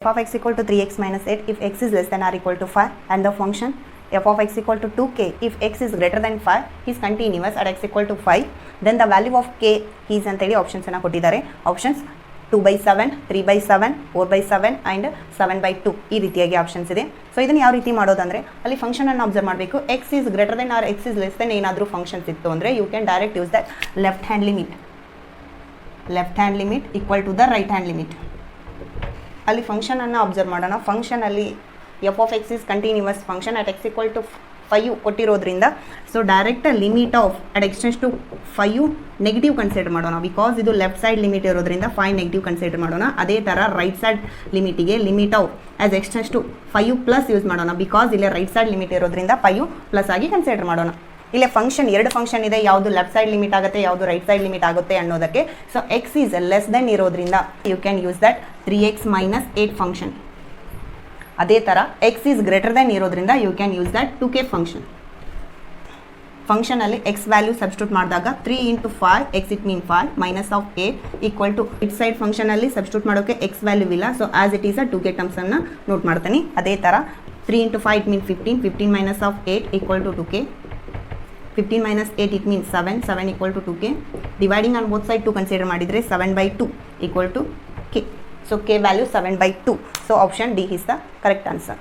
f of x equal to 3x minus 8 if x is less than or equal to 5 and the function f of x equal to 2k if x is greater than 5 is continuous at x equal to 5 then the value of k is ಅಂತೇಳಿ options ಅನ್ನು ಕೊಟ್ಟಿದ್ದಾರೆ. Options 2/7, 3/7, 4/7 and 7/2 ಈ ರೀತಿಯಾಗಿ options ಇದೆ. So ಇದನ್ನು ಯಾವ ರೀತಿ ಮಾಡೋದಂದರೆ ಅಲ್ಲಿ ಫಂಕ್ಷನನ್ನು ಅಬ್ಸರ್ವ್ ಮಾಡಬೇಕು. X is greater than or x is less than ಏನಾದರೂ ಫಂಕ್ಷನ್ಸ್ ಇತ್ತು ಅಂದರೆ you can direct use that left hand limit equal to the right hand limit. ಅಲ್ಲಿ ಫಂಕ್ಷನನ್ನು ಅಬ್ಸರ್ವ್ ಮಾಡೋಣ. ಫಂಕ್ಷನಲ್ಲಿ f of x is continuous function at x equal to 5 ಕೊಟ್ಟಿರೋದ್ರಿಂದ so direct limit of at x tends to 5 negative consider ಮಾಡೋಣ. Because ಇದು left side limit ಇರೋದ್ರಿಂದ 5 negative consider ಮಾಡೋಣ. ಅದೇ ಥರ ರೈಟ್ ಸೈಡ್ ಲಿಮಿಟಿಗೆ limit of as x tends to 5 plus use ಮಾಡೋಣ. Because ಇಲ್ಲೇ ರೈಟ್ ಸೈಡ್ ಲಿಮಿಟ್ ಇರೋದ್ರಿಂದ 5 ಪ್ಲಸ್ ಆಗಿ ಕನ್ಸಿಡರ್ ಮಾಡೋಣ. ಇಲ್ಲೇ ಎರಡು ಫಂಕ್ಷನ್ ಇದೆ, ಯಾವುದು ಲೆಫ್ಟ್ ಸೈಡ್ ಲಿಮಿಟ್ ಆಗುತ್ತೆ, ಯಾವುದು ರೈಟ್ ಸೈಡ್ ಲಿಮಿಟ್ ಆಗುತ್ತೆ ಅನ್ನೋದಕ್ಕೆ. So x is less than ಇರೋದ್ರಿಂದ you can use that 3x minus 8 function. ಅದೇ ಥರ ಎಕ್ಸ್ ಈಸ್ ಗ್ರೇಟರ್ ದೆನ್ ಇರೋದ್ರಿಂದ you can use that 2k function. ಫಂಕ್ಷನಲ್ಲಿ ಎಕ್ಸ್ ವ್ಯಾಲ್ಯೂ ಸಬ್ಸ್ಟಿಟ್ಯೂಟ್ ಮಾಡಿದಾಗ 3 × 5 x it mean 5 minus of 8 equal to it side ಫಂಕ್ಷನಲ್ಲಿ substitute ಮಾಡೋಕ್ಕೆ x value ಇಲ್ಲ. So as it is 2k ಟರ್ಮ್ಸನ್ನು note ಮಾಡ್ತೀನಿ. ಅದೇ ಥರ 3 × 5 it mean 15 minus of 8 equal to 2k. 15 minus 8 it means 7 equal to 2k. Dividing on both side 2 consider ಮಾಡಿದರೆ 7/2 equal to k. So k value 7/2. So option D is the correct answer.